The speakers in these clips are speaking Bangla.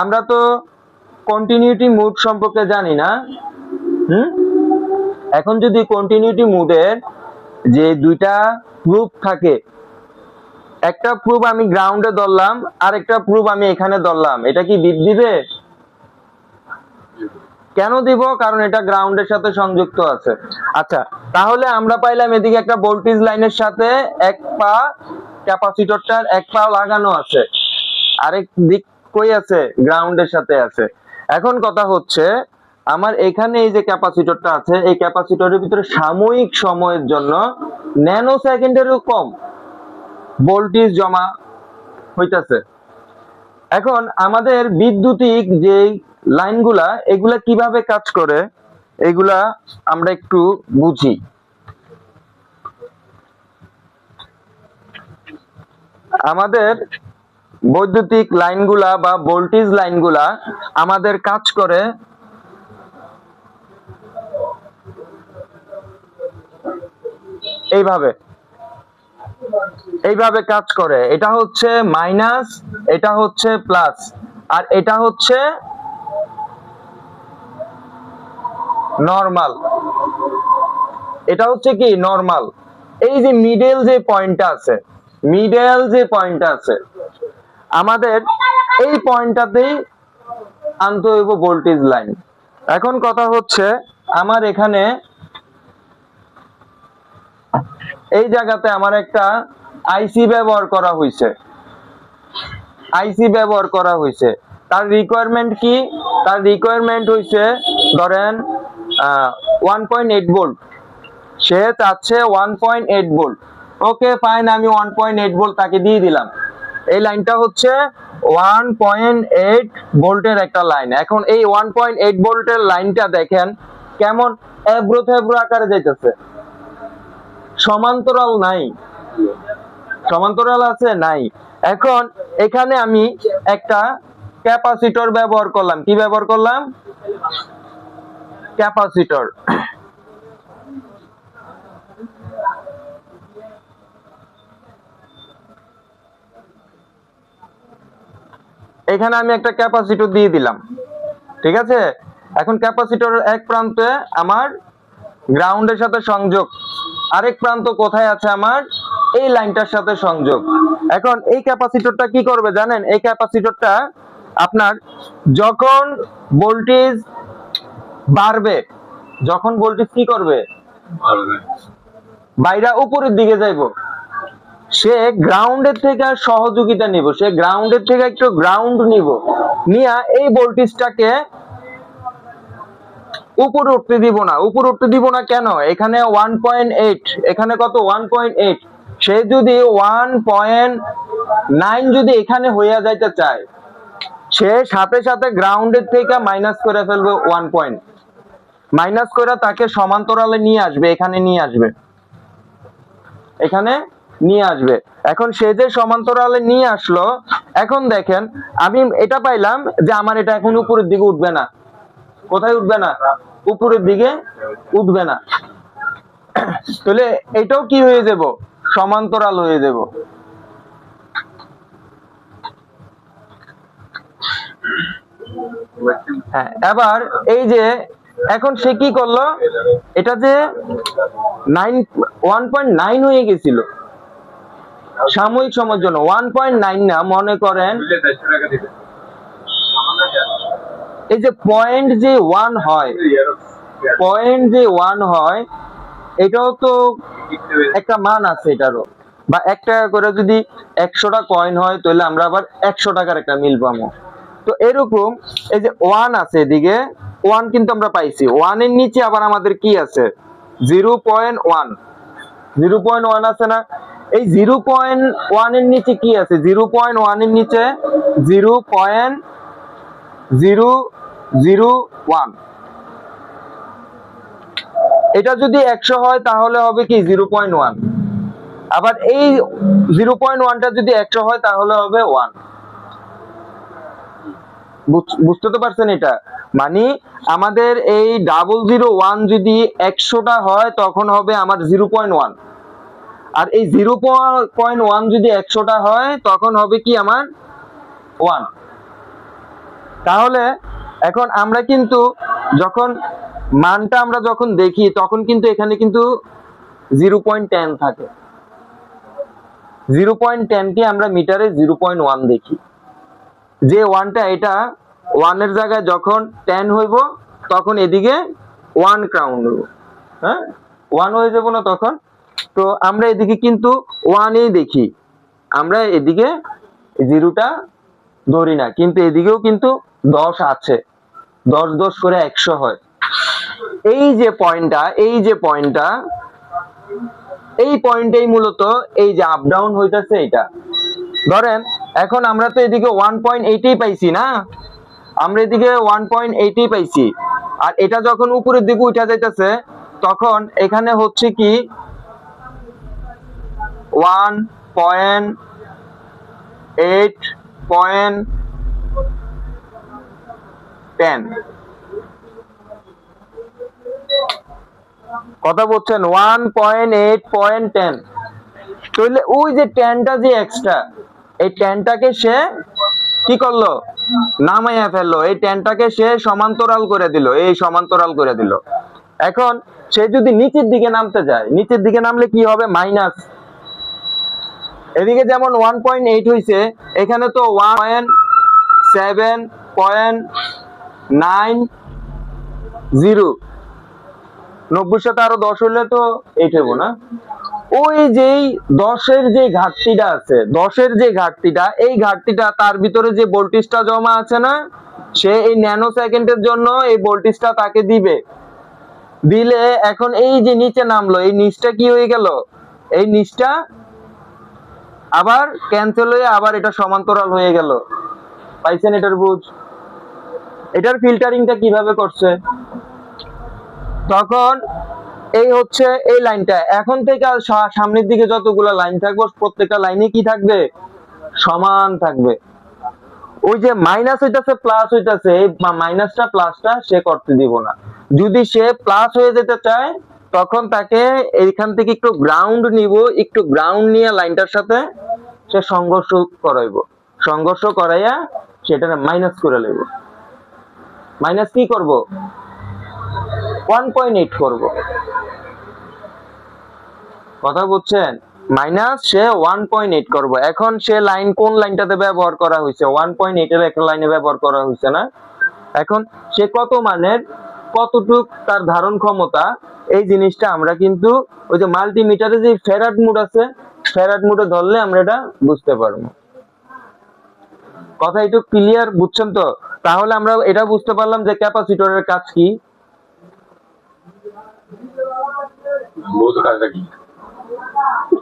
আমরা তো কন্টিনিউটি মুড সম্পর্কে জানি না। এখন যদি কন্টিনিউটি মুডের যে দুইটা প্রুফ থাকে, একটা প্রুফ আমি গ্রাউন্ডে ধরলাম আর একটা প্রুফ আমি এখানে ধরলাম, এটা কি বিট দিবে? কেন দিব? কারণ এটা গ্রাউন্ডের সাথে সংযুক্ত আছে। আচ্ছা, তাহলে আমরা পাইলাম এদিকে একটা ভোল্টেজ লাইনের সাথে এক পা ক্যাপাসিটরটার এক পা লাগানো আছে, আরেক দিক কই আছে? গ্রাউন্ডের সাথে আছে। এখন কথা হচ্ছে আমার এখানে এই যে ক্যাপাসিটরটা আছে, এই ক্যাপাসিটরের ভিতরে সাময়িক সময়ের জন্য ন্যানো সেকেন্ডেরও কম ভোল্টেজ জমা হইতাছে। এখন আমাদের বিদ্যুতিক যে লাইনগুলা, এগুলা কিভাবে কাজ করে এগুলা আমরা একটু বুঝি। আমাদের বৈদ্যুতিক লাইনগুলা বা ভোল্টেজ লাইনগুলা আমাদের কাজ করে এইভাবে, এইভাবে কাজ করে। এটা হচ্ছে মাইনাস, এটা হচ্ছে প্লাস, আর এটা হচ্ছে নরমাল। এটা হচ্ছে কি নরমাল। এই যে মিডল যে পয়েন্টটা আছে, মিডল যে পয়েন্টটা আছে, আমাদের এই পয়েন্টটাতেই আনতে হইব ভোল্টেজ লাইন। এখন কথা হচ্ছে আমার এখানে এই জায়গাতে আমার একটা আইসি ব্যবহার করা হয়েছে, আইসি ব্যবহার করা হয়েছে। তার রিকোয়ারমেন্ট কি? তার রিকোয়ারমেন্ট হইছে ধরেন 1.8 ভোল্ট, সে চাচ্ছে 1.8 ভোল্ট। ওকে ফাইন, আমি 1.8 ভোল্ট তাকে দিয়ে দিলাম। এই লাইনটা হচ্ছে 1.8 ভোল্টের একটা লাইন। এখন এই 1.8 ভোল্টের লাইনটা দেখেন কেমন এবড়ো থেবড়ো আকারে যাইতেছে, সমান্তরাল নাই। সমান্তরাল আছে? নাই। এখন এখানে আমি একটা ক্যাপাসিটর ব্যবহার করলাম। কি ব্যবহার করলাম? ক্যাপাসিটর। এখানে আমি একটা ক্যাপাসিটর দিয়ে দিলাম, ঠিক আছে। এখন ক্যাপাসিটরের এক প্রান্তে আমার গ্রাউন্ডের সাথে সংযোগ, আরেক প্রান্ত কোথায় আছে? আমার এই লাইনটার সাথে সংযোগ। এখন এই ক্যাপাসিটরটা কি করবে জানেন? এই ক্যাপাসিটরটা আপনার যখন ভোল্টেজ বাড়বে, যখন ভোল্টেজ কি করবে? বাইরে উপরের দিকে যাইব, সে গ্রাউন্ডের থেকে সহযোগিতা নিব, সে গ্রাউন্ডের থেকে একটু গ্রাউন্ড নিব, নিয়ে এই ভোল্টেজটাকে উপরে উঠতে দিব না। উপরে উঠতে দিব না কেন? এখানে 1.8, এখানে কত? 1.8। সে যদি 1.9 যদি এখানে হইয়া যাইতে চায়, সে সাথে সাথে গ্রাউন্ডের থেকে মাইনাস করে ফেলবে 1 পয়েন্ট, মাইনাস করে তাকে সমান্তরালে নিয়ে আসবে, এখানে নিয়ে আসবে, এখানে নিয়ে আসবে। এখন সে যে সমান্তরালে নিয়ে আসলো, এখন দেখেন আমি এটা পাইলাম যে আমার এটা এখন উপরের দিকে উঠবে না। কোথায় উঠবে না? উপরের দিকে উঠবে না। তাহলে এটাও কি হয়ে যাব? সমান্তরাল হয়ে যাব। হ্যাঁ, এবার এই যে এখন সে কি করলো? এটা যে 1.9 হয়ে গেছিল সাময়িক সময়ের জন্য, 1.9 না, মনে করেন এই যে পয়েন্ট যে 1 হয়, পয়েন্ট যে 1 হয়, এটাও তো একটা মান আছে এটারও। বা 1 টাকা করে যদি 100টা কয়েন হয়, তাহলে আমরা আবার 100 টাকার একটা মিল পাবো। তো এরকম এই যে 1 আছে, এদিকে 1 কিন্তু আমরা পাইছি। 1 এর নিচে আবার আমাদের কি আছে? 0.1, 0.1 আছে না? এই 0.1 এর নিচে কি আছে? 0.1 এর নিচে 0.001। এটা যদি 100 হয় তাহলে হবে কি? 0.1। আবার এই 0.1টা যদি 100 হয় তাহলে হবে 1। বুঝতে তো পারছেন? এটা মানে আমাদের এই 001 যদি 100টা হয় তখন হবে আমার 0.1, আর এই 0.1 যদি 100টা হয় তখন হবে কি? আমার 1। তাহলে এখন আমরা কিন্তু যখন মানটা আমরা যখন দেখি তখন কিন্তু এখানে কিন্তু 0.10 থাকে। 0.10 কে আমরা মিটারে 0.1 দেখি। যে ওয়ানটা এটা 1 এর জায়গায় যখন 10 হইব তখন এদিকে 1 কাউন্ট হইব, হ্যাঁ 1 হয়ে যাব না তখন। তো আমরা এদিকে কিন্তু 1 এই দেখি, আমরা এদিকে 0টা ধরি না, কিন্তু এদিকেও কিন্তু 10 আছে, 10 10 করে 100 হয়। এই যে পয়েন্টটা এই পয়েন্টেই মূলত এই যে আপ ডাউন হইতাছে এটা। ধরেন এখন আমরা তো এদিকে 1.8 পাইছি না, আমরা এদিকে 1.8 পাইছি, আর এটা যখন উপরের দিকে উঠা যাইতেছে তখন এখানে হচ্ছে কি 1.8.10 কথা বলছেন 1.8.10। তাহলে ওই যে 10টা যে এক্সট্রা, এই 10টাকে সে কি করলো, নামাইয়া ফেললো, এই 10টাকে সে সমান্তরাল করে দিল, এই সমান্তরাল করে দিল। এখন সে যদি নিচের দিকে নামতে যায়, নিচের দিকে নামলে কি হবে, মাইনাস। এদিকে যেমন 1.8 হইছে, এখানে তো 1.7.90, 90 সাথে আরো 10 হইলে তো 8 হইব না। ওই যেই 10-এর যে ঘাটতিটা আছে, 10-এর যে ঘাটতিটা, এই ঘাটতিটা তার ভিতরে যে ভোল্টেজটা জমা আছে না, সে এই ন্যানো সেকেন্ডের জন্য এই ভোল্টেজটা তাকে দিবে। দিলে এখন এই যে নিচে নামলো, এই নিচটা কি হয়ে গেল, এই নিচটা আবার ক্যান্সেল হয়ে আবার এটা সমান্তরাল হয়ে গেল। পাইছেন এটার বুঝ? এটার ফিল্টারিংটা কিভাবে করছে, তখন এই হচ্ছে এই লাইনটা, এখন থেকে সামনের দিকে যতগুলো লাইন থাকবে প্রত্যেকটা লাইনে কি থাকবে, সমান থাকবে। ওই যে মাইনাস হইতাছে প্লাস হইতাছে, এই মাইনাসটা প্লাসটা সে করতে দিব না। যদি সে প্লাস হয়ে যেতে চায় তখন তাকে এইখান থেকে একটু গ্রাউন্ড নিব, একটু গ্রাউন্ড নিয়ে লাইনটার সাথে সে সংঘর্ষ করাইব, সংঘর্ষ করাইয়া সেটা মাইনাস করে নেব। মাইনাস কি করব, 1.8 করব। কথা বুঝছেন, মাইনাস সে 1.8 করব। এখন সে লাইন কোন লাইনটাতে ব্যবহার করা হয়েছে, 1.8 এর একটা লাইনে ব্যবহার করা হয়েছে না। এখন সে কত মানের, কতটুক তার ধারণ ক্ষমতা, এই জিনিসটা আমরা কিন্তু ওই যে মাল্টিমিটারে যে ফ্যারাড মোড আছে, ফ্যারাড মোডে ধরলে আমরা এটা বুঝতে পারবো। কথা একটু ক্লিয়ার বুঝছেন তো? তাহলে আমরা এটা বুঝতে পারলাম যে ক্যাপাসিটরের কাজ কি।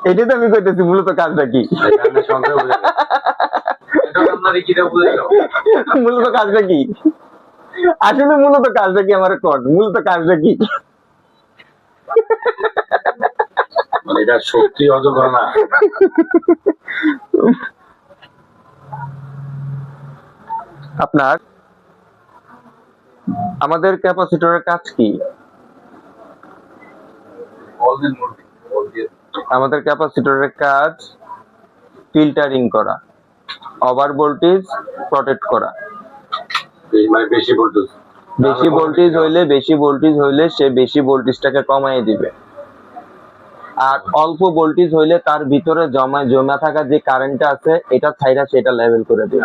এটাই তো আমি কইতেছি, মূলত কাজটা কি, মূলত কাজটা কি, আসলে মূলত কাজটা কি, আমার কর মূলত কাজটা কি। এটা শক্তি অর্জন করে না। আপনার আমাদের ক্যাপাসিটরের কাজ কি, আমাদের ক্যাপাসিটরের কাজ ফিল্টারিং করা, ওভার ভোল্টেজ প্রটেক্ট করা। বেশি ভোল্টেজ, বেশি ভোল্টেজ হইলে সে বেশি ভোল্টেজটাকে কমাই দিবে, আর অল্প ভোল্টেজ হইলে তার ভিতরে জমা থাকা যে কারেন্টটা আছে এটা ছাইরা সেটা লেভেল করে দিবে।